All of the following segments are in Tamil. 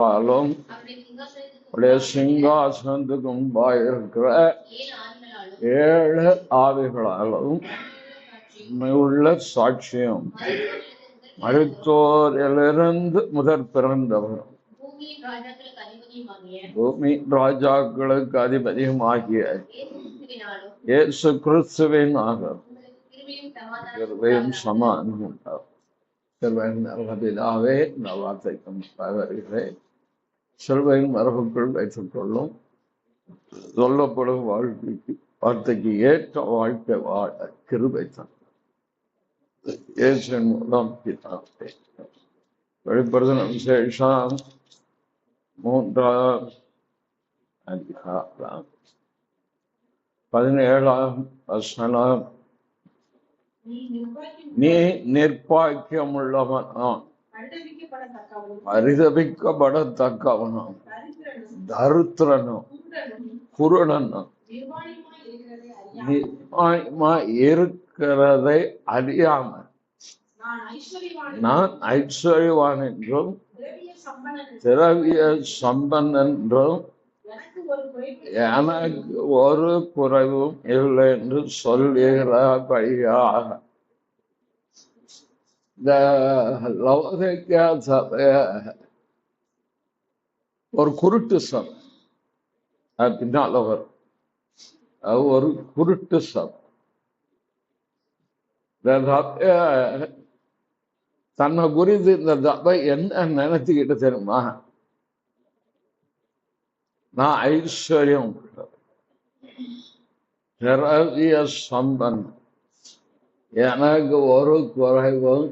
பாலும் உடைய சிங்காசனத்துக்கு முன்பாக இருக்கிற 7 ஆவிகளாலும் உள்ள சாட்சியம் மருத்துவரிலிருந்து முதற் பிறந்தவர் பூமி ராஜாக்களுக்கு அதிபதியுமாகிய இயேசு கிறிஸ்துவின் சமாதானம் உண்டாகும். பிதாவே, இந்த வார்த்தைக்கும் வருகிறேன். சிலுவையின் மரபுக்குள் வைத்துக் கொள்ளும் சொல்லப்படும் வார்த்தைக்கு ஏற்ற வாழ்க்கை வாழ கிருபை தந்தார். இயேசுவின் மூலம் பிதாவே. வெளிப்படுத்தின விசேஷம் 3ஆம் அதிகாரம் 17ஆம் வசனம். நீ நிர்பாக்கியமுள்ளவனாம், பரிதபிக்கப்படத்தக்கவனும், தரித்திரனும், குருடனும் இருக்கிறதை அறியாமல் நான் ஐஸ்வர்யவான் என்றும் திரவிய சம்பன்னன் என்றும் எனக்கு ஒரு குறைவும் இல்லை என்று சொல்லுகிறபடியாக இந்த லவோதிக்கேயா சபைய ஒரு குருட்டு சபை, பின்னால் வரும். ஒரு குருட்டு சபை. இந்த சபைய தன்னை குறித்து இந்த சபை என்ன நினைச்சுக்கிட்டு தெரியுமா? நான் ஐஸ்வர்யம் திரவிய சம்பன், எனக்கு ஒரு குறைவும்.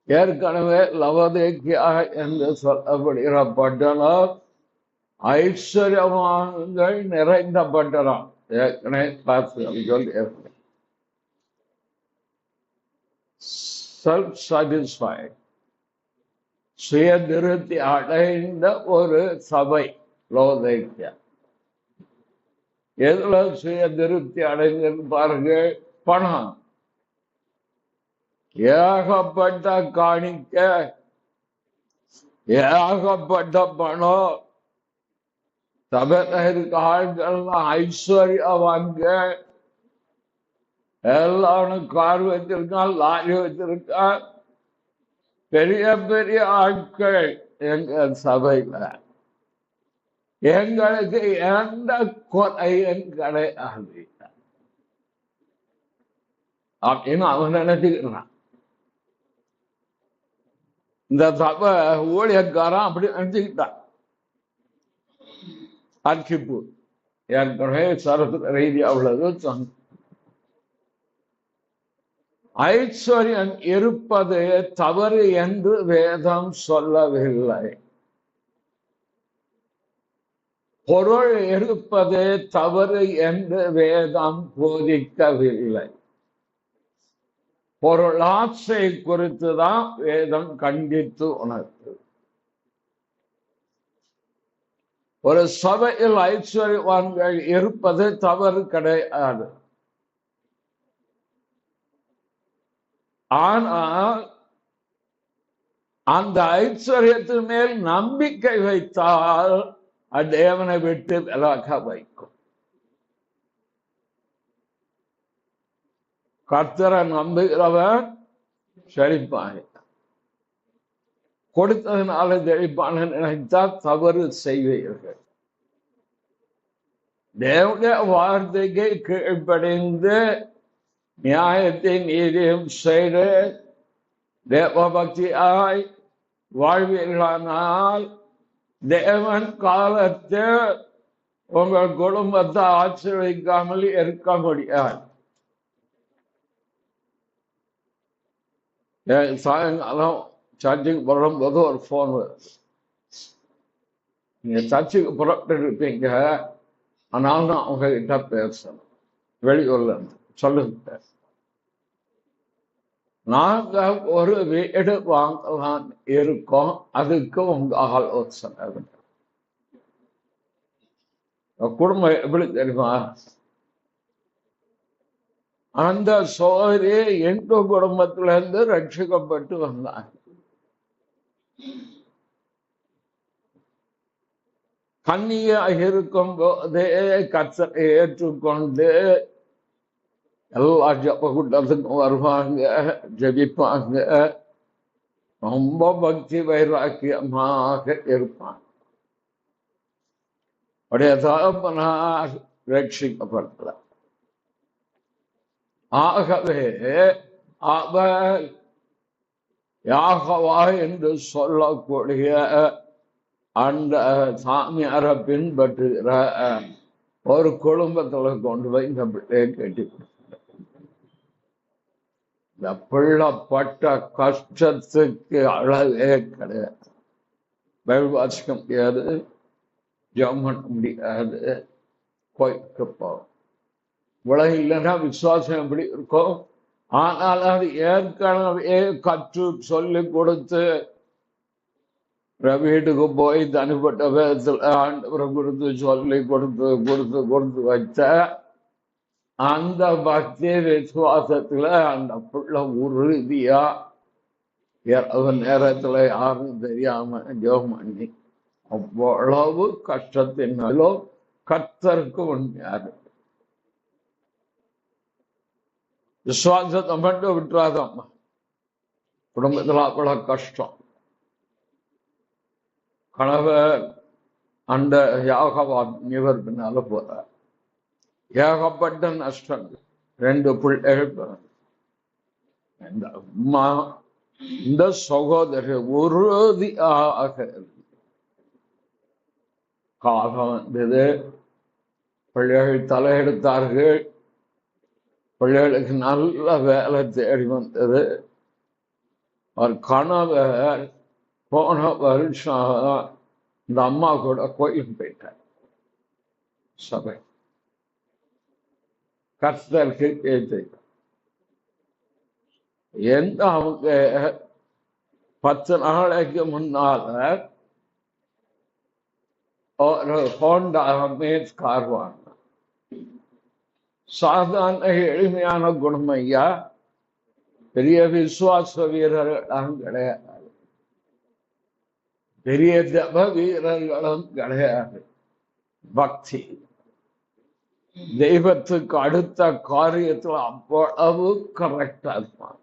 ஏற்கனவே லவோதிக்கேயா என்று சொல்லப்படுகிற பட்டணம் ஐஸ்வர்யவான்கள் நிறைந்த பட்டணம். ஏற்கனவே சொல்லி செல்ஃப் சாட்டிஸ்ஃபைட், சுய திருப்தி அடைந்த ஒரு சபை லவோதிக்கேயா. எதுல சுய திருப்தி அடைந்து பாருங்க? பணம். ஏகப்பட்ட காணிக்க, ஏகப்பட்ட பணம். சபையில இருக்க ஆட்கள்லாம் ஐஸ்வர்யவாங்க. எல்லாரும் கார் வச்சிருக்கான், லாரி வச்சிருக்கான். பெரிய பெரிய ஆட்கள் எங்க சபையில. எங்களுக்கு எந்த குறையும் கிடையாது அப்படின்னு அவன் நினைச்சுக்கிறான். இந்த சபை ஊழியக்காரன் அப்படி நினைச்சுக்கிட்டான். அர்ச்சிப்பு ஏற்கனவே சரஸ்வத ரீதியா உள்ளது. ஐஸ்வர்யம் இருப்பது தவறு என்று வேதம் சொல்லவில்லை. பொருள் இருப்பது தவறு என்று வேதம் போதிக்கவில்லை. பொருளாசை குறித்துதான் வேதம் கண்டித்து உணர்த்து. ஒரு சபையில் ஐஸ்வர்யவான்கள் இருப்பது தவறு கிடையாது. ஆனால் அந்த ஐஸ்வர்யத்தின் மேல் நம்பிக்கை வைத்தால் தேவனை விட்டு விலக வைக்கும். கர்த்தரை நம்புகிறவன் செழிப்பான். கொடுத்ததுனால செழிப்பான நினைத்தால் தவறு செய்வீர்கள். தேவனுடைய வார்த்தைக்கு கீழ்ப்படைந்து நியாயத்தை நீதியும் செய்து தேவபக்தியாய் வாழ்வீர்களானால் தேவன் காலத்தில் உங்கள் குடும்பத்தை ஆசீர்வதிக்காமல் இருக்க முடியாது. சாயங்காலம் சர்ச்சுக்கு புறம்போது ஒரு போன் வருது. நீங்க சர்ச்சுக்கு புறப்பட்டு இருப்பீங்க, ஆனால் நான் அவங்க கிட்ட பேசணும். வெளியூர்ல இருந்து சொல்லுங்க, நாங்க ஒரு வீடு வாங்கலாம் இருக்கோம், அதுக்கு உங்க ஆலோசனை. குடும்பம் எப்படி தெரியுமா? அந்த சோதரி எங்க குடும்பத்திலிருந்து ரட்சிக்கப்பட்டு வந்தாங்க. கன்னியாக இருக்கும் போதே கர்த்தரை ஏற்றுக்கொண்டு எல்லா ஜப கூட்டத்துக்கும் வருவாங்க, ஜபிப்பாங்க, ரொம்ப பக்தி வைராக்கியமாக இருப்பாங்க. உடைய தகப்பனார் ரட்சிக்கப்படல. ஆகவே அவர் யாகவா என்று சொல்லக்கூடிய அந்த சாமியாரை பின்பற்றுகிற ஒரு குடும்பத்துல கொண்டு போய் இந்த பிள்ளையை கட்டி இந்த பிள்ளைப்பட்ட கஷ்டத்துக்கு அளவே கிடையாது. பைபிள் வாசிக்க முடியாது, ஜெபம் பண்ண முடியாது, போய்க்கு போகும். உலகம் இல்லைன்னா விசுவாசம் எப்படி இருக்கும்? ஆனால் அது ஏற்கனவே கற்று சொல்லி கொடுத்து வீட்டுக்கு போய் தனிப்பட்ட விதத்தில் ஆண்டவரை கொடுத்து சொல்லி கொடுத்து வச்ச அந்த பக்தி விசுவாசத்துல அந்த பிள்ளை உறுதியா இரவு நேரத்துல யாரும் தெரியாம ஜெபம் பண்ணி அவ்வளவு கஷ்டத்தினாலும் கர்த்தருக்கு உண்மையாரு. விசுவாசத்தை மட்டும் விட்டுறாதம்மா. குடும்பத்துல அவ்வளவு கஷ்டம். கணவர் அந்த யாகவான் இவர் பின்னால போறார். ஏகப்பட்ட நஷ்டம். 2 பிள்ளைகள். இந்த அம்மா இந்த சகோதரி உறுதியாக காலம் வந்தது. பிள்ளைகள் தலையெடுத்தார்கள். பிள்ளைகளுக்கு நல்ல வேலை தேடி வந்தது. அவர் கணவர் போன வருஷம் இந்த அம்மா கூட கோயில் போயிட்டார். சபை கர்த்தருக்கு கேட்டு எந்த அவங்க 10 நாளைக்கு முன்னால ஒரு ஹோண்டா மேஸ் கார் வாங்க. சாதாரண எளிமையான குணம் ஐயா. பெரிய விசுவாச வீரர்களும் கிடையாது, பெரிய ஜப வீரர்களும் கிடையாது. பக்தி தெய்வத்துக்கு அடுத்த காரியத்துல அவ்வளவு கரெக்டா இருப்பான்.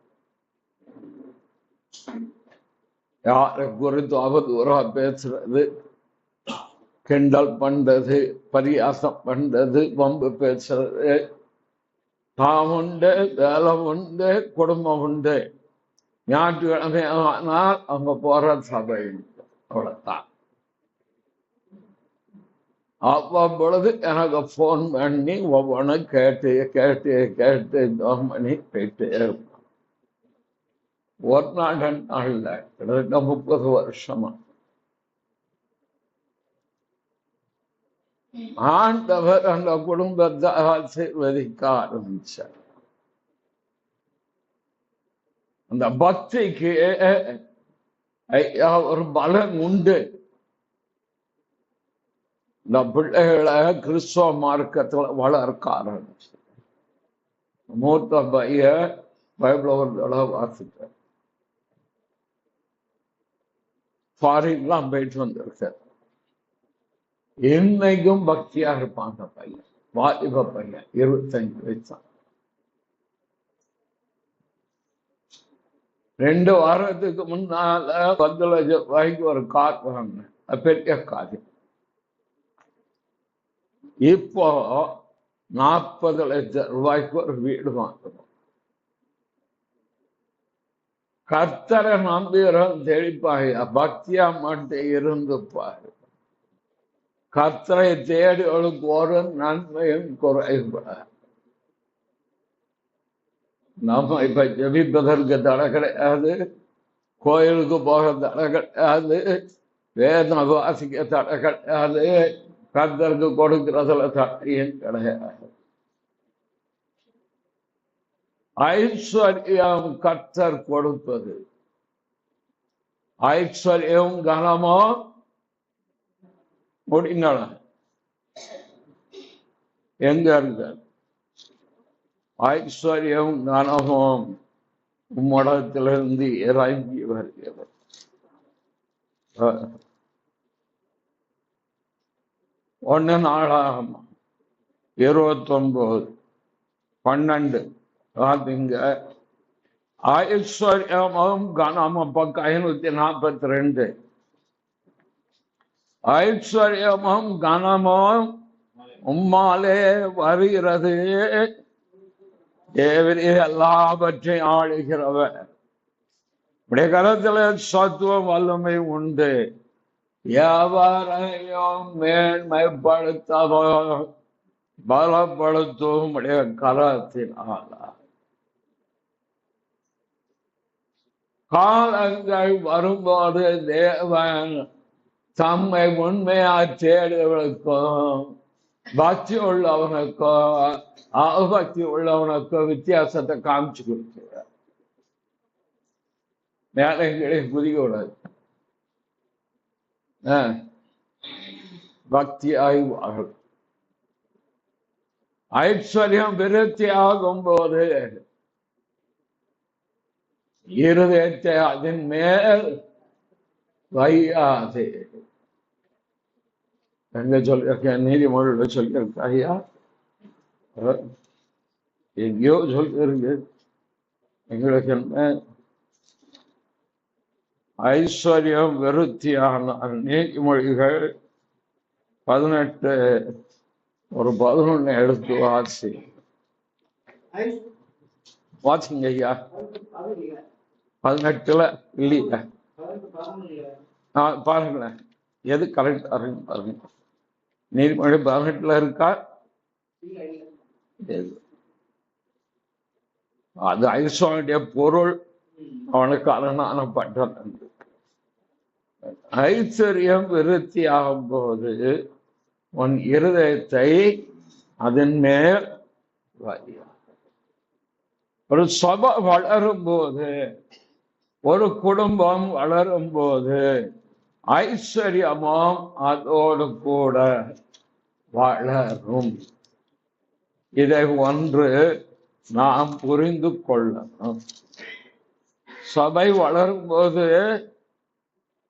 யாரை குறித்து அவதூறா பேசுறது, கிண்டல் பண்றது, பரியாசம் பண்றது, வம்பு பேசுறது, தான் உண்டு, வேலை உண்டு, குடும்பம் உண்டு. ஞாயிற்றுக்கிழமை ஆனால் அவங்க போற சபை அவ்வளவுதான். அவ்வப்பொழுது எனக்கு போன் பண்ணி ஒவ்வொன்றும் கேட்டு பண்ணி போயிட்டே இருப்பான். ஒரு நாள் 2 நாள்ல கிட்டத்தட்ட 30 வருஷமா ஆண்டவர் அந்த குடும்பத்தை ஆசீர்வதிக்க ஆரம்பிச்சார். அந்த பக்திக்கு ஒரு பலன் உண்டு. இந்த பிள்ளைகளை கிறிஸ்துவ மார்க்கத்துல வளர்க்க ஆரம்பிச்சு. மூத்த பையன் பைபிள் ஒரு தடவை வாசிட்டார். ஃபாரின்லாம் போயிட்டு வந்திருக்கார். இன்னைக்கும் பக்தியா இருப்பாங்க பையன், வாலிப பையன், 25 வயசு. 2 வாரத்துக்கு முன்னால 10 லட்சம் ரூபாய்க்கு ஒரு கார் வாங்கினேன். பெரிய காரியம். இப்போ 40 லட்சம் ரூபாய்க்கு ஒரு வீடு வாங்கணும். கர்த்தரை நம்பிரம் தெளிப்பாயா. பக்தியா மட்டும் இருந்து பாரு. கர்த்தரை தேடிகளுக்கு ஒரு நன்மையும் குறைபடாது. நம்ம இப்ப ஜெபிப்பதற்கு தடை கிடையாது, கோயிலுக்கு போக தடை கிடையாது, வேதம் வாசிக்க தடை கிடையாது, கர்த்தருக்கு கொடுக்கிறதுல தடையும் கிடையாது. ஐஸ்வர்யம் கர்த்தர் கொடுப்பது. ஐஸ்வர்யம் கனமோ முடிங்கள எங்க இருக்கு? ஐஸ்வர்யம் கனமும் உம்மிடத்திலிருந்து இறங்கி வருகிறது. 1 நாளாகமம் 29:12 பாத்தீங்க. ஐஸ்வர்யமும் கனமும் பக்கம் 542. ஐஸ்வர்யமும் கனமும் உம்மாலே வருகிறது, எல்லாவற்றையும் ஆளுகிறவர். உடைய கரத்துல சத்துவம் வல்லமை உண்டு. எவரையும் மேன்மைப்படுத்தவோ பலப்படுத்தும் உடைய கரத்தினால. காலங்கள் வரும்போது தேவன் தம்மை உண்மையா தேடுவதற்கும் பக்தி உள்ளவனுக்கும் அவபக்தி உள்ளவனுக்கும் வித்தியாசத்தை காமிச்சு கொடுக்கிறார். மேலே புதிய கூடாது. பக்தி ஆய்வார்கள். ஐஸ்வர்யம் விருத்தி ஆகும் போது இருதயத்தை அதன் மேல் வையாது. எங்க சொல்லிருக்கேன்? நீதிமொழியில் சொல்லியிருக்க ஐயா, எங்கேயோ சொல்லிருக்கு. எங்களுக்கு என்ன ஐஸ்வர்யம் விருத்தியான நீதிமொழிகள் 18 ஒரு 11 எடுத்து வாசிங்க ஐயா. 18 இல்லையா? பாருங்களேன், எது கரெக்ட் பாருங்க. நீதிமொழி 18 இருக்கா? அது ஐஸ்வர்ய பொருள் அவனுக்கு அரணான பட்டம். ஐஸ்வர்யம் விருத்தி ஆகும் போது உன் இருதயத்தை அதன் மேல் ஒரு சபை வளரும் போது, ஒரு குடும்பம் வளரும் போது ஐஸ்வர்யமும் அதோடு கூட வளரும். இதை ஒன்று நாம் புரிந்து கொள்ளணும். சபை வளரும் போது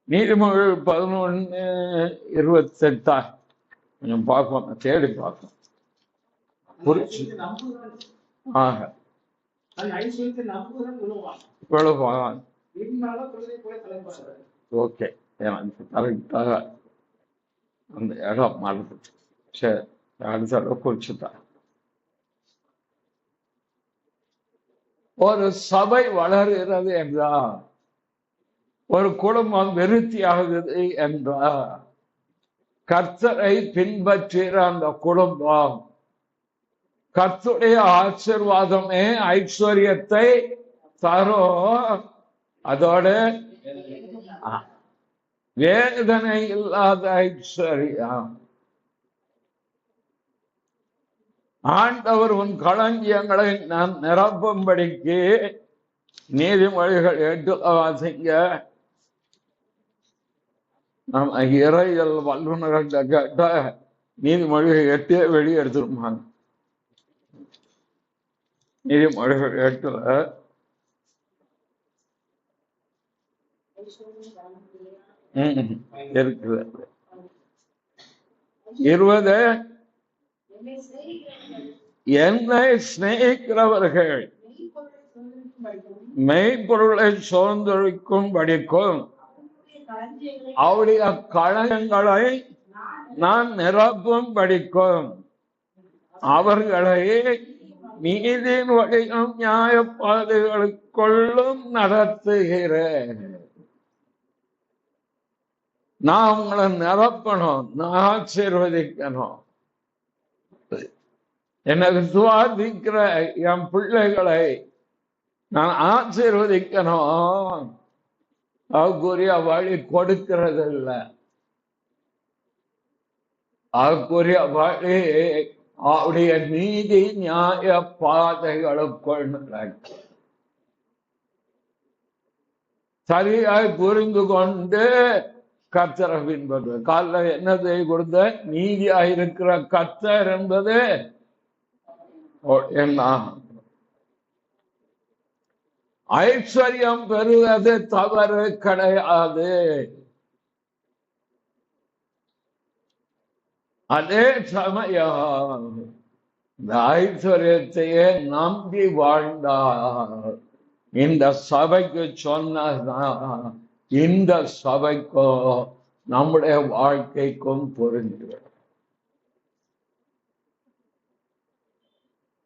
நீதிமொழி 11:28 கொஞ்சம் பார்ப்போம், தேடி பார்ப்போம். புரிச்சு ஓகே, கரெக்டாக அந்த இடம் மறந்துச்சு. சரி, அடுத்த குறிச்சுதான். ஒரு சபை வளர்கிறது என்றால், ஒரு குடும்பம் விருத்தி ஆகுது என்றால், கர்த்தரை பின்பற்றுகிற அந்த குடும்பம் கர்த்தருடைய ஆசீர்வாதமே ஐஸ்வர்யத்தை தரும். அதோட வேதனை இல்லாத ஐஸ்வர்யம். ஆண்டவர் உன் களஞ்சியங்களை நான் நிரப்பும்படிக்கு நீதிமொழிகள் 8 வாசிங்க. நம்ம இறையல் வல்லுநர்கள்ட்ட கேட்ட நீதிமொழிகள் 8 வெளியே எடுத்துருப்பாங்க. நீதிமொழிகள் 8 இருக்குது. 20 என்னை சிநேகிக்கிறவர்கள் மெய்ப்பொருளை சோர்ந்தொழிக்கும் படிக்கும் அவருடைய களங்களை நான் நிரப்பும் படிக்கும் அவர்களை நீதியின் வழியும் நியாயப்பாதைகளுக்குள்ளும் நடத்துகிறேன். நான் உங்களை நிரப்பணும், நான் ஆசீர்வதிக்கணும். எனக்கு சுவாதிக்கிற என் பிள்ளைகளை நான் ஆசீர்வதிக்கணும். அவருக்குரிய வழி கொடுக்கிறது இல்லை, அவருக்குரிய வழி அவருடைய நீதி நியாய பாதைகளுக்குள் சரியாய் புரிந்து கொண்டு கர்த்தரை பின்பற்ற. காலைல என்னதை கொடுத்த நீதியாயிருக்கிற கர்த்தர் என்பது என்ன? ஐஸ்வர்யம் பெறுவது தவறு கிடையாது. அதே சமயம் இந்த ஐஸ்வர்யத்தையே நம்பி வாழ்ந்தார். இந்த சபைக்கு சொன்னதான் இந்த சபைக்கும் நம்முடைய வாழ்க்கைக்கும் பொருந்துகிறது.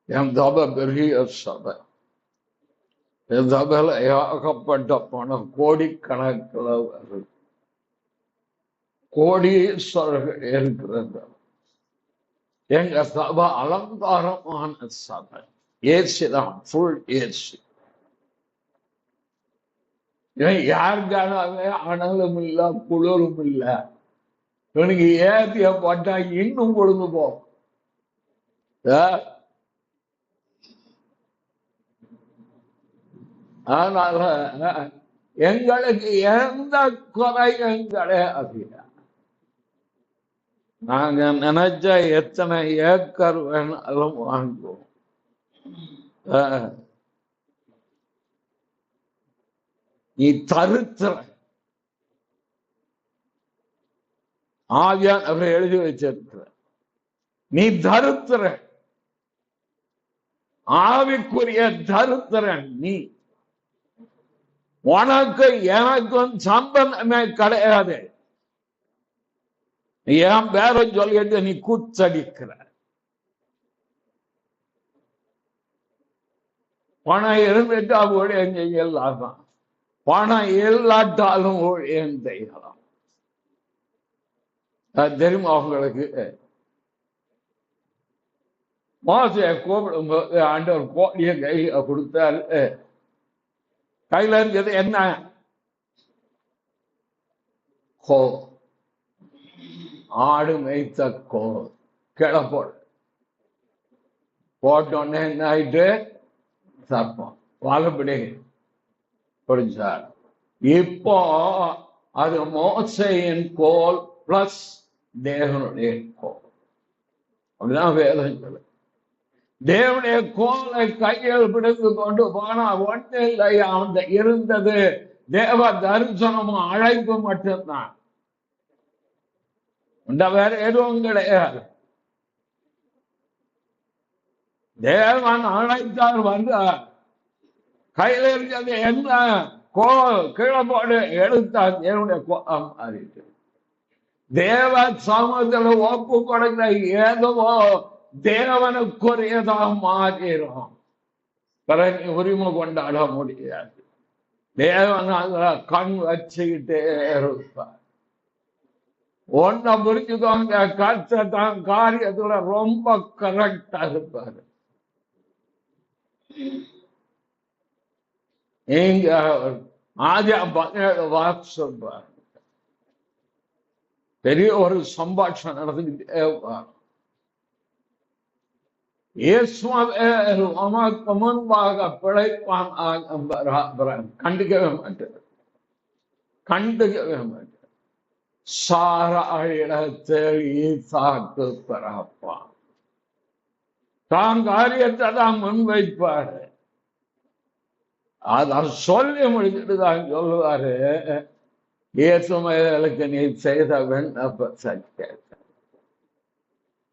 என் சபை பெரிய சபை. என் சபையில ஏகப்பட்ட பணம் கோடிக்கணக்கில் வருது. கோடீஸ்வரர்கள் இருக்கிறது. எங்க சபை அலங்காரமான சபை. ஏசி தான், ஃபுல் ஏசி. யாருக்கானவே அனலும் இல்ல குளிரும் இல்ல. எனக்கு ஏத்திய போட்டா இன்னும் பொழுது போகும். அதனால எங்களுக்கு எந்த குறையும் கிடையாது. நாங்க நினைச்ச எத்தனை ஏக்கர் வேணாலும் வாங்குவோம். நீ தருத்திர ஆவியான் அவரை எழுதி வச்சிருக்கிற, நீ தருத்திர, ஆவிக்குரிய தருத்திரன் நீ. உனக்கு எனக்கும் சம்பந்தமே கிடையாது. என் பேர சொல்லிட்டு நீ கூச்சடிக்கிற. பணம் இருந்துட்டா ஊழியம் செய்யலாம், பணம் இல்லாட்டாலும் ஊழியம் செய்யலாம். தெரியுமா உங்களுக்கு? மோசையை கூப்பிடும்போது ஆண்டவர் கோழிய கையில கொடுத்தாரு. கையில இருக்கிறது என்ன? கோ, ஆடு மேய்த்த கோ. கீழே போட்டோன்னே என்ன ஆயிட்டு? சர்ப்பம் வாழப்படி பிடிச்சார். இப்போ அது மோசையின் கோல் பிளஸ் தேவனுடைய கோல். அப்படிதான் வேதம் சொல்லு. தேவனுடைய கோலை கையில் பிடித்து கொண்டு போனா ஒன்றும் இல்லை. அவன் இருந்தது தேவ தரிசனமும் அழைப்பு மட்டும்தான். வேற எதுவும் கிடையாது. தேவன் அழைத்தார், வந்தார். கையில இருக்கிறது என்ன? கோல். கீழே போடு, எடுத்தார். தேவனுடைய கோலம் மாறிட்டு தேவ சமூகத்துல ஒப்பு கொடுக்கிற ஏதோ தேவனுக்குரியதாக மாறிடும். பிறகு உரிமை கொண்டாட முடியாது. தேவன் கண் வச்சுக்கிட்டே இருப்பார். ஒன்ன புரிஞ்சுக்கோங்க, கர்த்தர் தான் காரியத்துல ரொம்ப கரெக்டா இருப்பாரு. நீங்க ஆதியா 17 வாசம் பெரிய ஒரு சம்பாஷணம் நடந்துகிட்டே உமக்கு முன்பாக பிழைப்பான். கண்டுக்கவே மாட்டேன், கண்டுக்கவே மாட்டேன். சாராயிடத்தில் ஈசாக்கு பிறப்பான். தான் காரியத்தை தான் முன்வைப்பாரு. அதான் சொல்லி முடிச்சுட்டு தான் சொல்லுவாரு, இயேசுமேலுக்கு நீ செய்த விண்ணப்ப சத்திய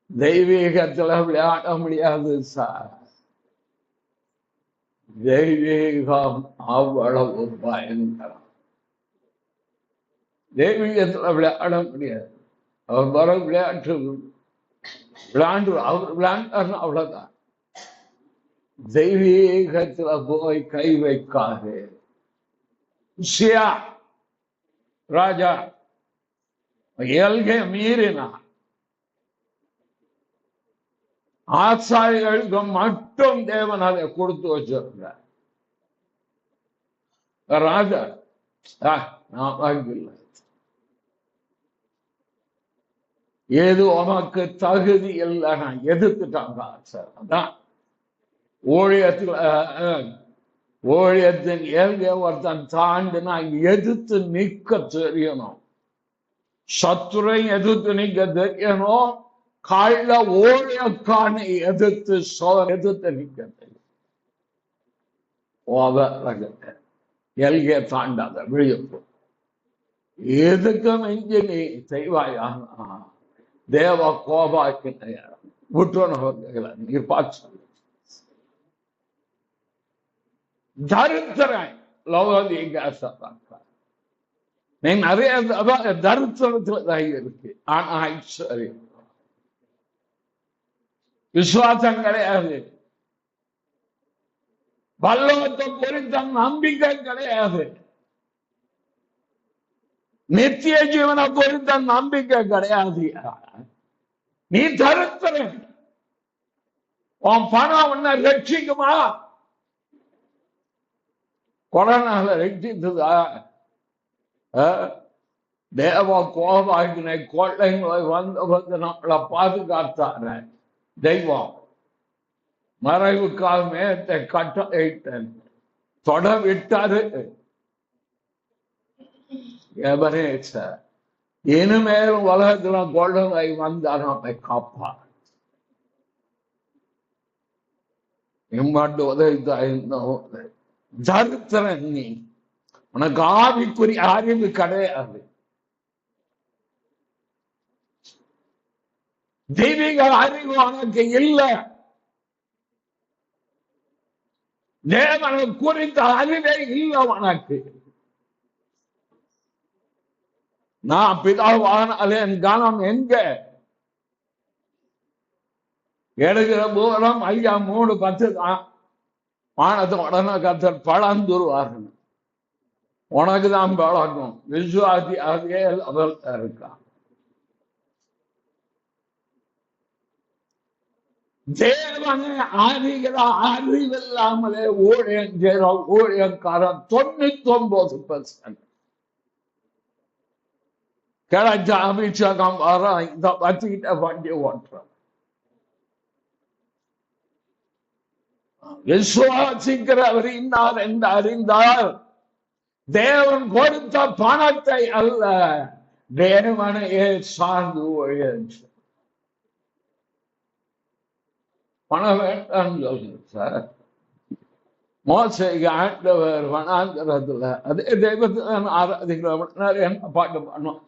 தெய்வீகத்துல விளையாட முடியாது சார். தெய்வீகம் அவ்வளவு பயங்கரம். தெய்வீகத்துல விளையாட முடியாது. அவர் வர விளையாட்டு அவர் விளையாண்டாருன்னா அவ்வளவுதான். தெய்வீகத்துல போய் கை வைக்காது. ராஜா இயல்கை மீறினா ஆசாரிகளுக்கு மட்டும் தேவன் அதை கொடுத்து வச்சிருந்தார். ராஜா நான் வாங்கில்லை, ஏது உனக்கு தகுதி இல்லை, நான் எதிர்த்துட்டாங்க ஆசார். அதான் ஊழியத்தின் இயல்கை ஒருத்தன் தாண்டி நான் எதிர்த்து நிற்க தெரியணும். சத்துரை எதிர்த்து நிற்க தெரியணும். கள்ள ஊழியக்கான எதிர்த்து நிற்க தெரியும். எல்கை தாண்டாத விழிப்பு. எதுக்கும் இங்கே நீ செய்வாயா? தேவ கோபாக்கின விட்டுவன நீர் பார்த்து தரித்திரன் நீங்க நிறைய தரித்திரத்துல இருக்கு. ஆனா ஐஸ்வர்யம் விசுவாசம் கிடையாது, பல்லவத்தை குறித்த நம்பிக்கை கிடையாது, நித்திய ஜீவனை குறித்த நம்பிக்கை கிடையாது. நீ தரித்திரன். உன் பணம் உன்னை ரட்சிக்குமா? கொரோனால ரட்சித்ததா? தேவ கோபாக்கினை கொள்ளை நோய் வந்த நம்மளை பாதுகாத்தார தெய்வம் மறைவுக்கால் மேகத்தை கட்டளையிட்டேன், தொட விட்டாரு. இனிமேலும் உலகத்துல கொள்ளை நோய் வந்தா நம்மை காப்பார். இம்மாட்டு உதவி தரித்திரன் நீ. உனக்கு ஆவிக்குரிய அறிவு கிடையாது, தெய்வீக அறிவு உனக்கு இல்லை, தேவனை குறித்த அறிவே இல்லை உனக்கு. நான் பிதாவான என் கனம் எங்க? எடுக்கிற பூரம் ஐயா 3:10 தான். வானத்தை உடனே கத்தர் பழந்துருவார்கள். உனக்கு தான் பழகும். விசுவாசி அதே இருக்கான். தேவனை அறிகிற அறிவில்லாமலே ஊழியம் செய்கிற ஊழியக்காரன் 99% கிடைச்ச அபிஷேகம் வர இந்த வச்சுக்கிட்ட வண்டி ஓட்டுறான். விசுவாசிக்கிறவர் இன்னார் என்று அறிந்தால் தேவன் கொடுத்த பணத்தை அல்ல, தேவனையே சார்ந்து ஒழிச்சு. பணம் வேண்டாம்னு சொல்லுங்க சார். மோசைக்கு ஆண்டவர் வனாந்தரத்துல அதே தெய்வத்தை ஆராதிக்கிறவர் என்ன பாட்டு பண்ணுவோம்?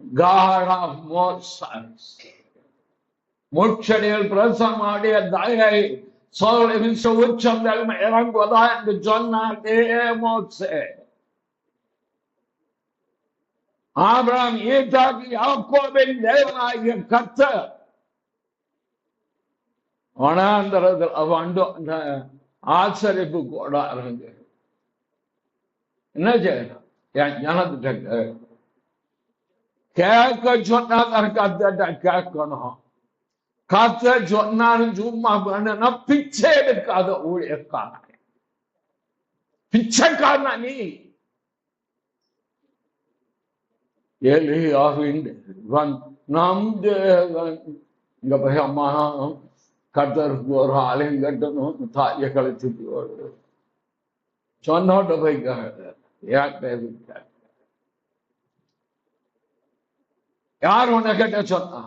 God of Moses. முச்சடியில் பிரசமாடிய தயை சோழவின் உச்சங்கள் இறங்குவதா என்று சொன்னார் மோசே. ஆபிரகாம், ஈசாக்கு, யாக்கோபின் தேவனாகிய கர்த்தர் வனாந்தரத்தில் அவன் ஆச்சரிப்பு கூடாருங்க. என்ன செய்யணும்? என் ஜனத்திட்ட கேட்க சொன்னா கத்த கேட்கணும். கத்த சொன்னாலும் சும்மா பண்ணா பிச்சை எடுக்காத ஊழியக்காரன். பிச்சைக்காரனா நீ? எலியாவின் நம் தேவன் இங்க போய் அம்மா கத்தருக்கு ஒரு ஆலயம் கட்டணும், தாயை கழிச்சு சொன்னோட்ட போய் யார் உன்னை கேட்ட சொன்னா?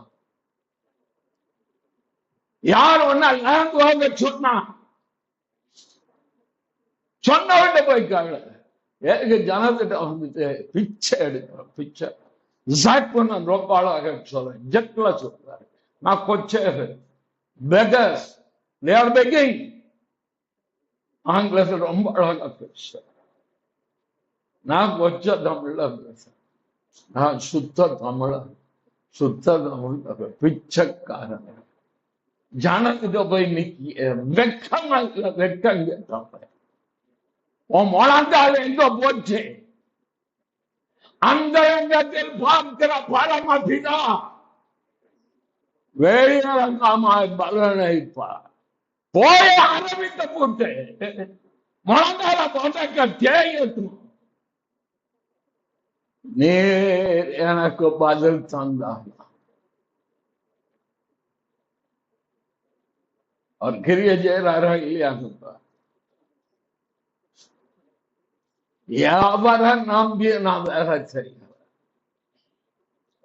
யார் உன்னை லேண்ட் வாங்க சொன்னா? சொன்னவன்ட்ட போய் கேளு. ஏக ஜனத்திட்ட வந்துட்டு பிச்சை எடுக்கிறோம். பிச்சை ரொம்ப அழகாக சொல்றேன். ஜெட்ல சொல்றாரு. நான் கொச்சே பெகர்ஸ், they are begging. ஆங்கிலத்தில் ரொம்ப அழகா பேச. நான் கொச்ச தமிழ்ல பேசுறேன். நான் சுத்த தமிழ பிச்சைக்காரன். ஜனத்திட்ட போய் நிக்கி வெக்கம் வெக்கம் கேட்டாங்க. உன் முழங்கால எங்க போச்சு? அந்த இடத்தில் பார்க்கிற பரமபிதா வெளியரங்கமாய் பலனைப்பா. போய் ஆரம்பித்த போட்டு முழங்கால போட்ட தேயட்டும். நீர் எனக்கு பதில் தந்தாங்க. அவர் கிரிய செய்யறாரா இல்லையா? யாவர நம்பி நான் வேலை செய்யறேன்.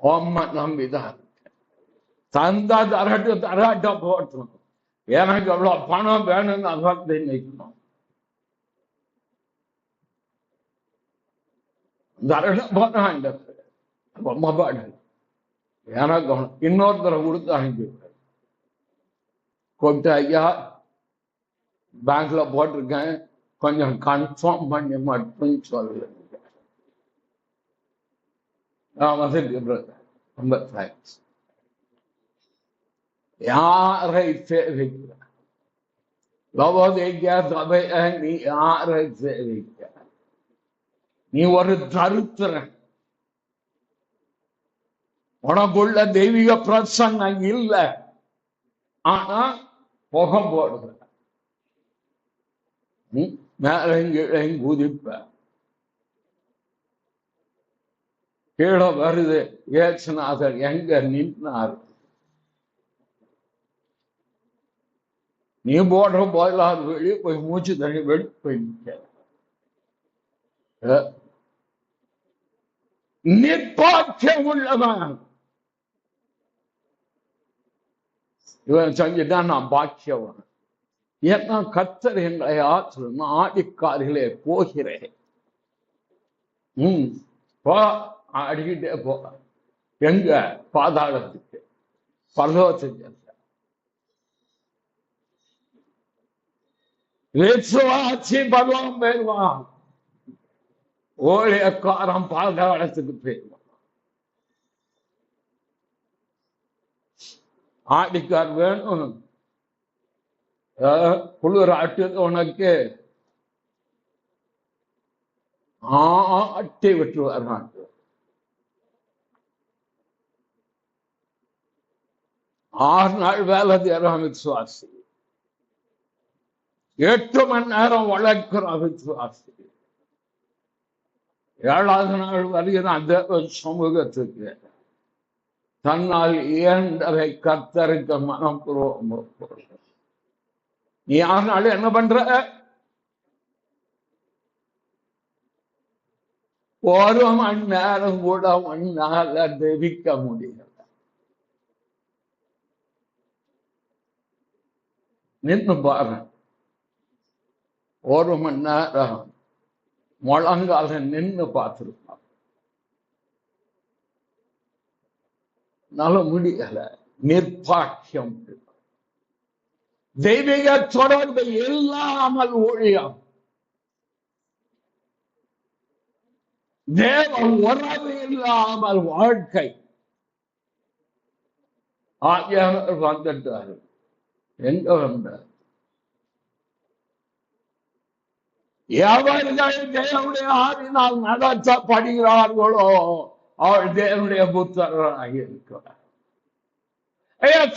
உம்மை நம்பிதான் தந்தா தராட்ட போட்டணும். எனக்கு எவ்வளவு பணம் வேணும்னு வந்து நிற்கணும். போனாங்க ரொம்ப பாடு. எனக்கு இன்னொருத்தரை கொடுத்து அனுப்பிவிட்டார். கூப்பிட்டு ஐயா பேங்க்ல போட்டிருக்கேன், கொஞ்சம் கன்ஃபார்ம் பண்ணி மட்டும் சொல்லு. ரொம்ப தேங்க்ஸ். யாரை சேவிக்க லவோதிக்கா சபைய நீ யாரை சேவிக்க? நீ ஒரு தருத்திரன். உனக்குள்ள தெய்வீக பிரசன்னம் இல்ல, ஆனா முகம் போடுற மேலங்கீழையும் குதிப்ப. கீழே வருது ஏசுநாதர் எங்க நின்றார்? நீ போடுற போதலாது வெளியே போய் மூச்சு தண்ணி வெளி போய் நிற்பாட்சியம் உள்ளவன் இவன் செஞ்சுட்டான். நான் பாக்கியவன். ஏன்னா கர்த்தர் எங்களை ஆற்றல் ஆடிக்காரிலே போகிறேன். போ அடிக்கிட்டே போ. எங்க? பாதாளத்துக்கு, பரலோகத்துக்கு. விசுவாசி பரலோகம் போயிடுவான், ஊழியக்காரன் பாதாளத்துக்கு போயிடுவான். ஆடிக்கார் வேணும், குளிர் ஆட்டு உனக்கு ஆட்டி விட்டு வர்றான். 6 நாள் வேலை செய்யறான் விசுவாசி, 8 மணி நேரம் வளர்க்கிறான் விசுவாசி. 7வது நாள் வருகிறான் தேவ சமூகத்துக்கு. தன்னால் இயன்றதை கர்த்தருக்கு மனம் பூர்வம். நீ 6 நாள் என்ன பண்ற? 1 மணி நேரம் கூட உன்னால தெரிவிக்க முடியல. நின்று பாரு, 1 மணி நேரம் முழங்கால நின்று பார்த்திருப்பான். நல்ல முடியல. நிர்பாக்கியம். தெய்வீக தொடர்பு இல்லாமல் ஊழியம், தேவ உறவு இல்லாமல் வாழ்க்கை. ஆவியானவர் வந்துட்டாரு. எங்க வந்தார்? எவர்கள் தேவனுடைய ஆவினால் நடத்தப்படுகிறார்களோ அவள் தேவனுடைய புத்திரராக இருக்கிறார்.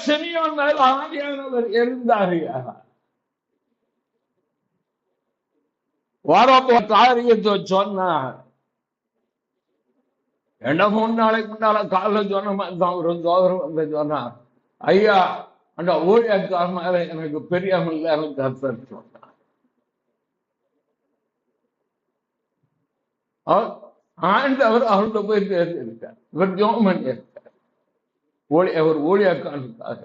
சிமியோன் மேல் ஆவியானவர் இருந்தார். வரப்போ காரியத்தை சொன்னார். 2-3 நாளைக்கு முன்னால காலைல சொன்ன மாதிரி ஒரு சோதரம் வந்து சொன்னார், ஐயா அந்த ஊழியக்கார மேல எனக்கு பெரியாமல் கர்த்தர் சொன்னார். ஆண்டவர் அவர்கிட்ட போய் இருக்கார். இவர் ஜோம் பண்ணி இருக்கார். அவர் ஊழியக்காரனுக்காக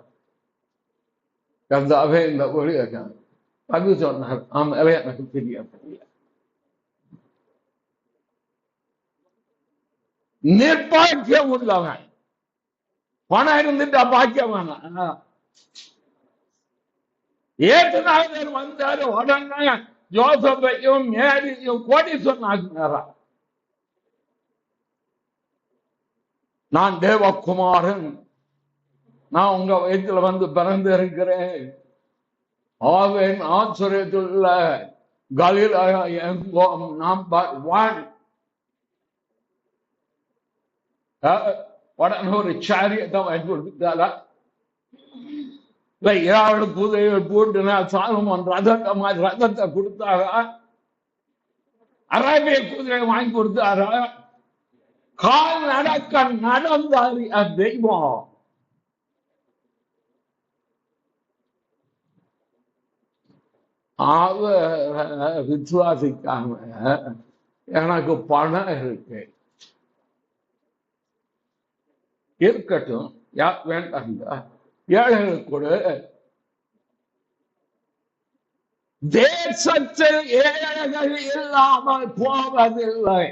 கர்த்தாவே இந்த ஊழியக்காரன் அது சொன்னார். ஆமாம், எனக்கு தெரியாது. நிர்பாக்கியம் உள்ளவன். பணம் இருந்துட்டா பாக்கியம் வேணாம். ஏற்றுநாதர் வந்தாரு, உடனே ஜோசப்பையும் மேரியும் கோடீஸ்வரன் ஆக்கினாரா. நான் தேவகுமாரன், நான் உங்க வயிற்றுல வந்து பிறந்து இருக்கிறேன். ஆவேன் ஆச்சரியத்துள்ள கலிலேயா எங்கும் நம்பர் 1. உடனே ஒரு சாரியத்தை வாங்கி கொடுத்தாரா. 7 குதிரைகள் போட்டு சாலமோன் ரதத்தை கொடுத்தாரா. அரேபிய குதிரை வாங்கி கொடுத்தாரா. கால் நடக்க நடந்தாரு தெய்வம். விசுவாசிக்காம எனக்கு பணம் இருக்கு இருக்கட்டும், வேண்டாங்க, ஏழைகளுக்கு கூட. தேசத்தில் ஏழைகள் இல்லாமல் போவதில்லை.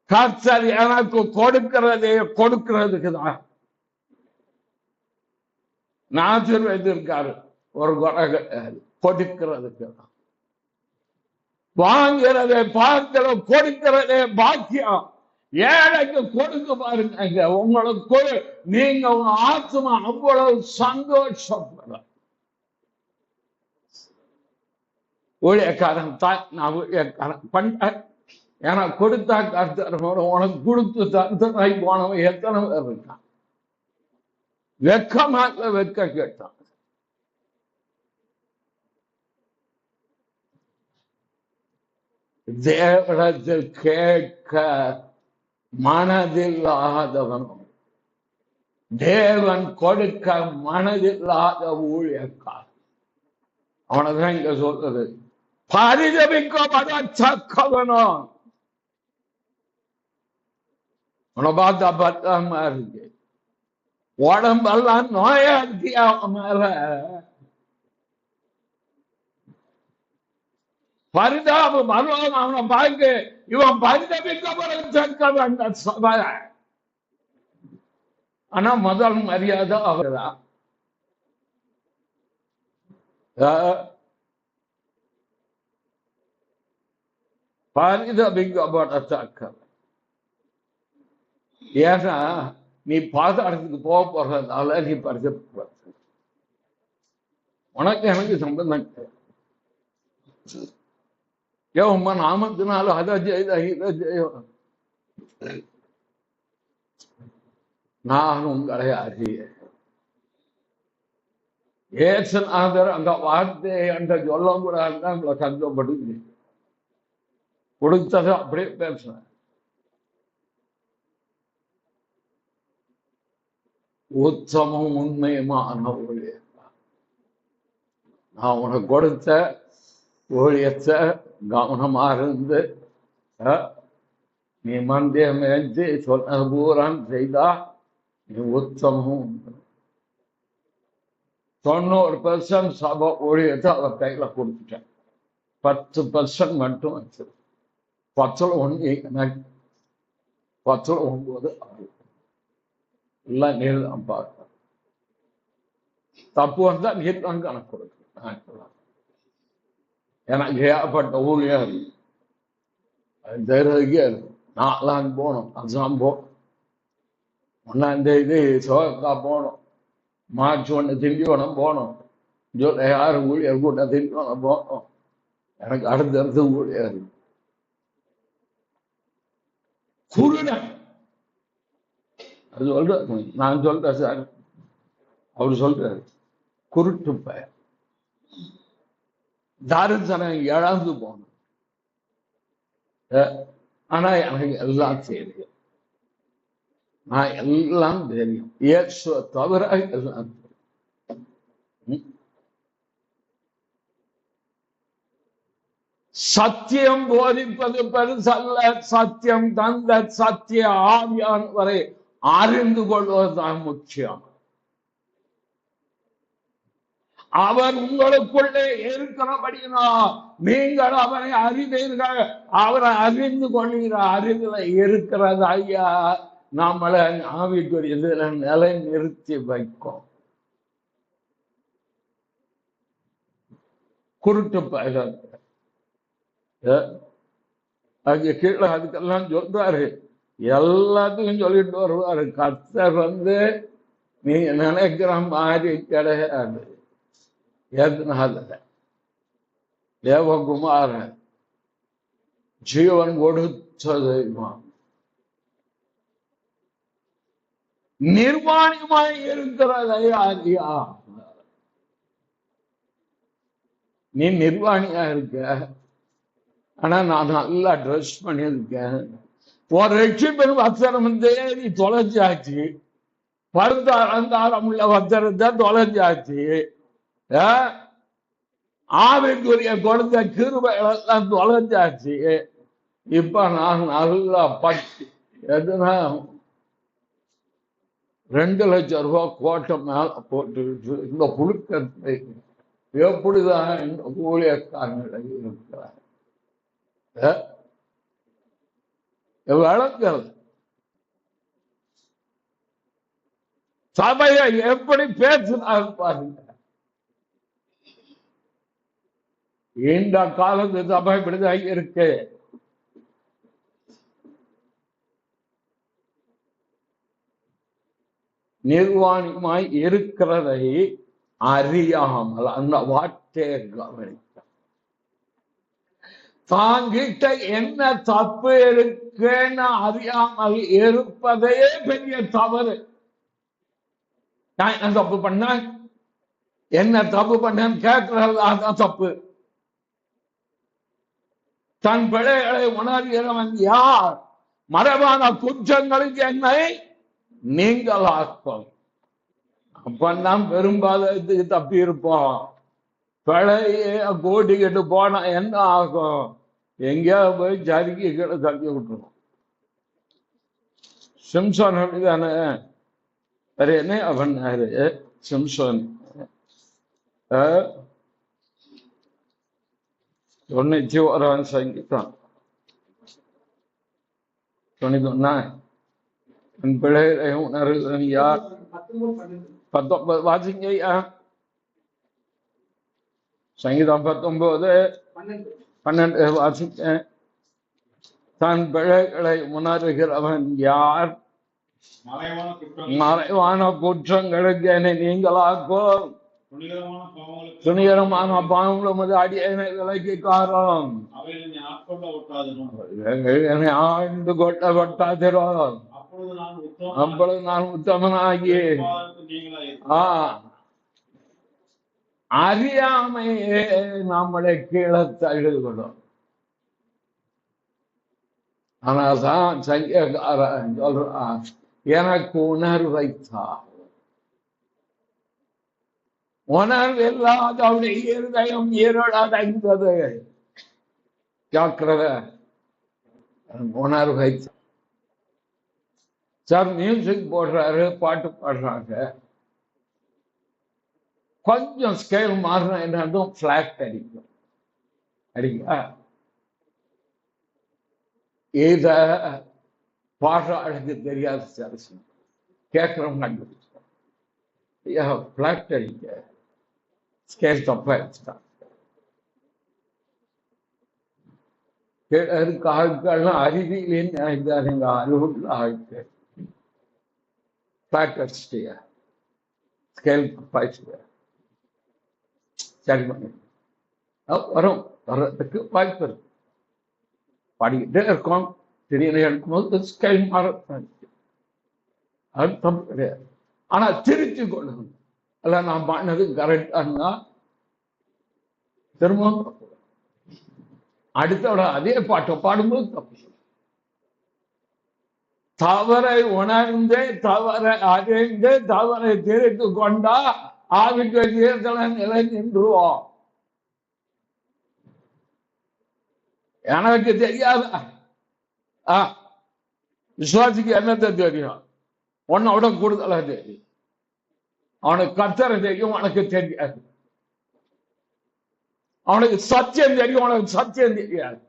கர்த்தர் எனக்கு கொடுக்கிறதே கொடுக்கிறதுக்கு தான். நாசர் வைத்திருக்காரு ஒரு குறை கிடையாது, கொடுக்கிறதுக்கு தான். வாங்கிறதே பார்க்கிற கொடுக்கிறதே பாக்கியம். ஏழைக்கு கொடுக்க பாருங்க, உங்களுக்கு நீங்க உங்க ஆத்மா அவ்வளவு சந்தோஷப்பட. ஊழியக்காரன் தான் நான் ஊழியக்காரன் பண்ண எனக்கு கொடுத்தா கர்த்தர் உனக்கு கொடுத்து தர்த்தனாய் போனவன் எத்தனை பேர் இருக்கான். வெக்கமாக வெக்க கேட்டான். தேவனத்தில் கேட்க மனதில்லாதவனும் தேவன் கொடுக்க மனதில்லாத ஊழியக்காரன் அவனதான் இங்க சொல்றது. பரிதபிக்கப்படத்தக்கவனும் உன பார்த்தா பத்தாம இருக்கு, உடம்பெல்லாம் நோயாளியா மேல பரிதாபம் வருவான். அவனை பார்க்க இவன் பரிதபிக்கப்படத்தக்கவன் சபை. ஆனா முதல் மரியாதை அவர்தான். பரிதபிக்கப்படத்தக்கவன். ஏன்னா நீ பாதாளத்துக்கு போக போறதுனால நீ பரிதபிக்க, உனக்கு எனக்கு சம்பந்தம். உமா நாமத்தினால அதை செய்த இதை செய்யும். நான் உங்களை அறிய. ஏசுநாதர் அந்த வார்த்தையை என்ற சொல்லம் கூட உங்களை கஷ்டப்படுது கொடுத்தது அப்படியே பேசுறேன். உத்தமம் உண்மையுமான ஊழியம். நான் உனக்கு கொடுத்த ஊழியத்தை கவனமா இருந்து நீ மந்தியம் எழுந்து சொன்ன பூரான் செய்தா நீ உத்தமம். 90% சபை ஊழியத்தை அவர் கையில கொடுத்துட்டேன். 10% மட்டும் வச்சு 10ல் 1 எனக்கு 10ல் 9 எல்லாம் நீர் தான் பார்க்க. தப்பு வந்தா நீர் தான் கணக்கு கொடுக்க. எனக்கு ஏற்பட்ட ஊழியர் தைரியக்கே இருக்கும். 4ஆம் போனோம், அசாம் போனோம், 1ஆம் தேதி சோகக்கா போனோம், மார்ச் 1 திண்டிவனம் போனோம், ஜூலை 6 ஊழியர் கூட்ட திண்டிவனம் போனோம். எனக்கு அடுத்தடுத்து ஊழியர் குருடன். அது சொல்ற நான் சொல்றேன் சார், அவரு சொல்றாரு குருட்டு பையன். தரிசனம் இழந்து போன. ஆனா எனக்கு எல்லாம் தெரியும், நான் எல்லாம் தெரியும். இயேசுவ தவிர எல்லாம் தெரியும். சத்தியம் போதிப்பது பெருசல்ல, சத்தியம் தந்த சத்திய ஆவியானவரை அறிந்து கொள்வதுதான் முக்கியம். அவர் உங்களுக்குள்ளே இருக்கிறபடினா நீங்கள் அவரை அறிவீர்கள். அவரை அறிந்து கொள்கிற அறிவுல இருக்கிறது ஐயா நம்மளை ஆவிக்குரியதுல நிலை நிறுத்தி வைக்கும். குருட்டு பயிர் அது கீழே அதுக்கெல்லாம் சொல்றாரு, எல்லாத்தையும் சொல்லிட்டு வருவாரு. கர்த்தர் நீங்க நினைக்கிற மாதிரி கிடையாது. எதனால தேவகுமாரன் ஜீவன் கொடுத்தது நிர்வாணமாய் இருக்கிறதை அறியா. நீ நிர்வாணியா இருக்க, ஆனா நான் நல்லா ட்ரெஸ் பண்ணியிருக்கேன். ஒரு ரட்சிப்பின் வஸ்திரம் தேடி தொலைஞ்சாச்சு, பருந்தாரம் உள்ள வஸ்திரத்தை தொலைஞ்சாச்சு, ஆவிக்குரிய கொடுத்த கிருபைகளெல்லாம் தொலைஞ்சாச்சு. இப்ப நான் நல்லா பட்டு எதுனா 2 லட்சம் ரூபாய் கோட்டை மேல போட்டுக்கிட்டு இந்த புழுக்கத்தை எப்படிதான் இந்த ஊழியக்காரங்களை இருக்கிறார். விளங்கல் சபையை எப்படி பேசினார் பாருங்க. இந்த காலத்து சபை இப்படிதான் இருக்கு. நிர்வாணமாய் இருக்கிறதை அறியாமல் அந்த வார்த்தையை கவனிக்க, தாங்கிட்ட என்ன தப்பு இருக்குன்னு அறியாமல் இருப்பதே பெரிய தவறு. நான் என்ன தப்பு பண்ண, என்ன தப்பு பண்ணேன்னு கேட்கிறது அதான் தப்பு. தன் பிழைகளை உணர்கிறவன் யார்? மரபான குற்றங்களுக்கு என்னை நீங்களாக்கும். அப்ப நாம் பெரும்பாலும் தப்பி இருப்போம். பிழைய கோட்டிக்கிட்டு போனா என்ன ஆகும்? எங்கேயாவது போய் ஜரிக்கை கீழே தள்ளி விட்டுருவோம். சிம்சன் அப்படிதானே. வேற என்ன பண்ணாரு சிம்சன்? 91 சங்கீதம் 29. என் பிள்ளைகளை உணர்கிறவன் யார்? 19 வாசிங்கய்யா. சங்கீதம் 19:12 வாசிக்க. தன் பிழைகளை உணர்கிறவன் யார்? மறைவான குற்றங்களுக்கு என்னை நீங்களாக்கும். துணிகரமான பாவங்களும் அடியனை விலைக்கு காரணம். என்னை ஆண்டு கொட்ட கொட்டாதிரும். அப்பொழுது நான் உத்தமனாகி. அறியாமையே நம்மளை கீழே தள்ளிவிடும். ஆனால்தான் சங்கீதக்காரன் சொல்றான், எனக்கு உணர்வை தான். உணர்வில்லாத அவருடைய இருதயம் இருளடைந்தது. ஜாக்கிரதை, உணர்வை. சார் மியூசிக் போடுறாரு, பாட்டு பாடுறாங்க, கொஞ்சம் ஸ்கேல் மாறினா என்னதும் பிளாட் அடிக்கும். அடிக்கா இத பாடுறாளுக்கு தெரியாது சார், கேட்கிறவங்க கண்டுபிடிச்சோம். பிளாட் அடிக்க ஸ்கேல் தப்பா எடுத்துட்டான். இருக்க ஆட்கள்லாம் அறிவியலின் அலுவல் ஆட்கள் பிளாட் அடிச்சிட்டியா, ஸ்கேல் தப்பாயிடுச்சு. சரி பண்ணி வரும், வர்றதுக்கு வாய்ப்பு இருக்கு. பாடிக்கிட்டே இருக்கோம், திடீர்னு எடுக்கும்போது ஸ்கேல் மாற அது தப்பு கிடையாது. ஆனா திருத்தி கொள்ளணும். அல்ல நான் பாடினது கரெக்டானா திரும்பவும் தப்பு. அடுத்தோட அதே பாட்டை பாடும்போது தப்பு. தவறை உணர்ந்து தவறை அறிந்து தவறை தெரிந்து கொண்டா ஆவிக்கு தீர்த்தல நிலை நின்றுவோம். எனக்கு தெரியாத விசுவாசிக்கு என்னத்தை தெரியும்? உன்னோட கூடுதலா தெரியும். அவனுக்கு கர்த்தரை தெரியும், உனக்கு தெரியாது. அவனுக்கு சத்தியம் தெரியும், உனக்கு சத்தியம் தெரியாது.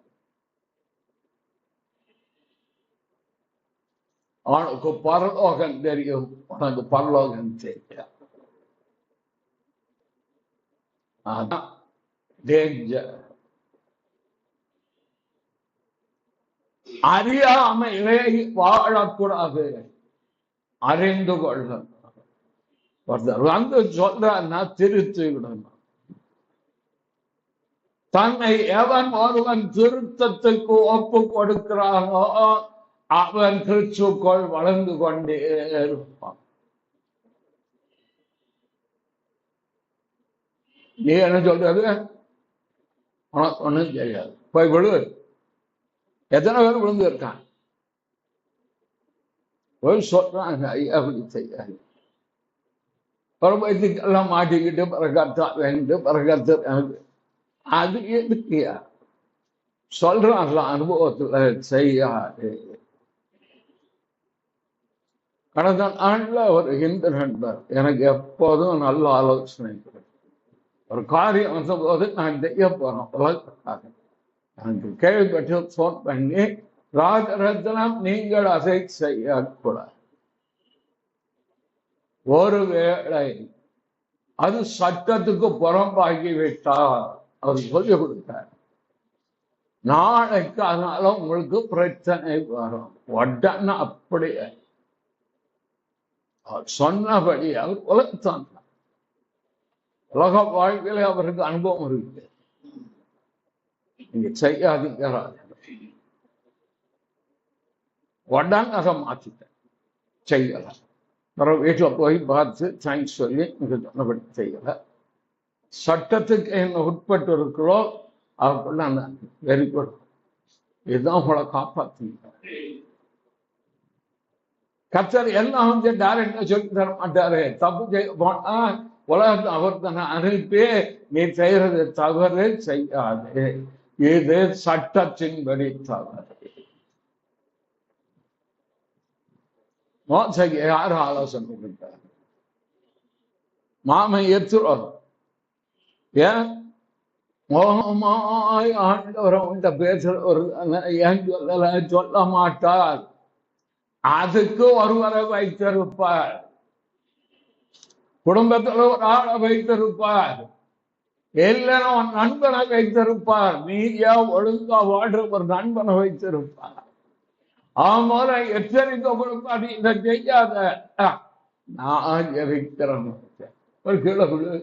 அவனுக்கு பரலோகம் தெரியும், உனக்கு பரலோகம் தெரியாது. அதான் டேஞ்சர். அறியாமையிலே வாழக்கூடாது, அறிந்து கொள்ள. ஒருத்தர் வந்து சொல்றன்னா திருத்தி விடணும். தன்னை எவன் ஒருவன் திருத்தத்துக்கு ஒப்பு கொடுக்கிறானோ அவன் கிறிஸ்துக்குள் வளர்ந்து கொண்டே இருப்பான். நீ என்ன சொல்றது? உனக்கு ஒண்ணும் தெரியாது, போய் விழு. எத்தனை பேர் விழுந்து இருக்கான்? போய் சொல்றாங்க, ஐயா அப்படி செய்யாது. பரபத்துக்கெல்லாம் மாட்டிக்கிட்டு பரகத்தா வேண்டு பரகத்து அது எதுக்கியா சொல்றான்ல, அனுபவத்துல செய்யாது. கடந்த நாள்ல ஒரு ஹிந்து நண்பர் எனக்கு எப்போதும் நல்ல ஆலோசனை. ஒரு காரியம் வந்த போது நான் செய்ய போறேன் உலகத்துக்காக, எனக்கு கேள்விப்பட்டு போன் பண்ணி ராஜரத்னம், நீங்கள் அதை செய்யக்கூடாது. ஒருவேளை அது சட்டத்துக்கு புறம்பாகிவிட்டால் அவர் சொல்லிக் கொடுத்தார், நாளைக்கு அதனால உங்களுக்கு பிரச்சனை வரும். உடனே அப்படியே சொன்னபடி அவர் உலகத்தான், உலக வாழ்க்கையில அவருக்கு அனுபவம் இருக்கு. நீங்க செய்யாதீங்க. உடனே அதை மாற்றிட்டேன், செய்யல. அப்புறம் வீட்டில் போய் பார்த்து தேங்க்ஸ் சொல்லி நீங்க சொன்னபடி செய்யல. சட்டத்துக்கு என்ன உட்பட்டு இருக்கிறோ அவருக்குள்ள வெரி குட், இதுதான் உங்களை காப்பாற்றுங்க. கர்த்தர் எல்லாம் வந்து டைரக்டா சொல்லி தர மாட்டாரு. தப்பு செய்ய போனா உலகத்தை அவர் தானே அனுப்பி, நீ செய்யறது தவறு, செய்யாது, இது சட்டத்தின்படி தவறு. மோசைக்கு யாரு ஆலோசனை கொடுத்தார்? மாமன் எத்துறோம். ஏன் மோகமாய் ஆண்டவரை பேசுற ஒரு ஏன் சொல்ல மாட்டார்? அதுக்கு ஒருவரை வைத்திருப்பார், குடும்பத்தில் ஒரு ஆளை வைத்திருப்பார், இல்லைன்னா ஒரு நண்பனை வைத்திருப்பார், நீதியா ஒழுங்கா வாழ்ற ஒரு நண்பனை வைத்திருப்பார். அவன் எச்சரிக்கை கொடுப்பார், இதை செய்யாத, நான் எரிக்கிறேன். ஒரு கீழே விடு,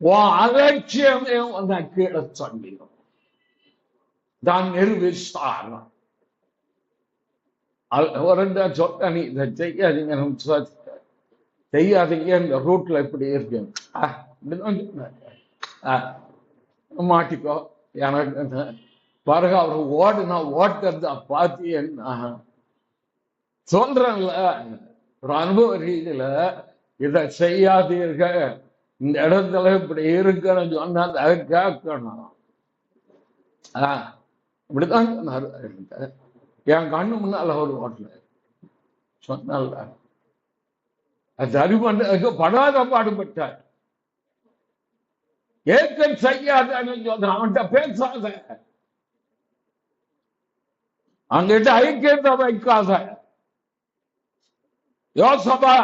உன் அலட்சியமே உன்னை கீழே சொல்லிடும். தான் நிர்விசாரம். ஒரு சொல்ல, நீ இதை செய்யாதீங்க, செய்யாதீங்க, இந்த ரூட்ல இப்படி இருக்கு, மாட்டிக்கோ. எனக்கு பாருங்க, அவர் ஓடுனா ஓட்டுறத பாத்தீங்கன்னா சொல்றேன்ல, ஒரு அனுபவ ரீதியில இதை செய்யாதீர்கள், இந்த இடத்துல இப்படி இருக்குன்னு சொன்னா அதை கேட்கணும். இப்படிதான் சொன்னாரு. என் கண்ணு முன்னால ஒரு ஓட்டல சொன்னால சரி பண்றதுக்கு படாத பாடுபட்டார். ஏற்கனவே செய்யாதன்னு சொல்ற, அவன்கிட்ட பேசாத, அங்கிட்ட ஐக்கியத்தை வைக்காத. யோசபா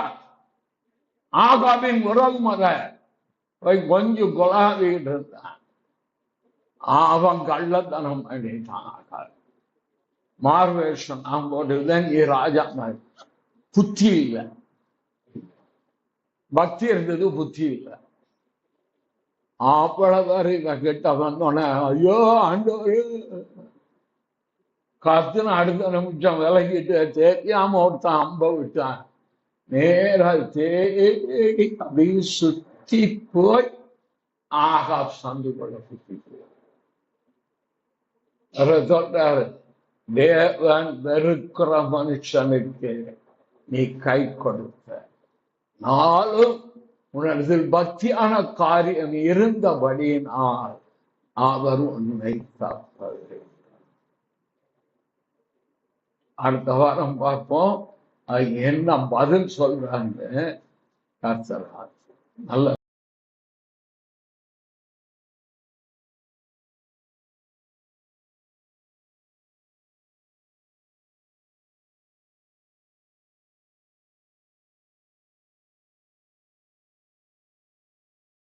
ஆகாபின் உறவு மத கொஞ்சம் கொலாவிட்டு இருந்தான். அவன் கள்ளத்தனம் பண்ணிட்டான். மார்வேஷன் நான் போட்டுதான், நீ ராஜா மாதிரி. புத்தி இல்லை, பக்தி இருந்தது, புத்தி இல்லை. அவ்வளவு கிட்ட வந்தோடனே, ஐயோ ஆண்டவரு, கத்துன்னு அடுத்த நிமிஷம் விலகிட்டு தெரியாம ஒருத்தான் அம்ப விட்டான். நேரா தேடி அப்படி சுத்தி போய் ஆகா சந்துக்குள்ள சுத்தி போய் சொல்றாரு, தேவன் வெறுக்கிற மனுஷனுக்கு நீ கை கொடுத்த, நாளும் உனதில் பக்தியான காரியம் இருந்தபடியினால் அவர் உன்னை காப்பது. அடுத்த வாரம் பார்ப்போம் என்ன பதில் சொல்றாங்க. நல்ல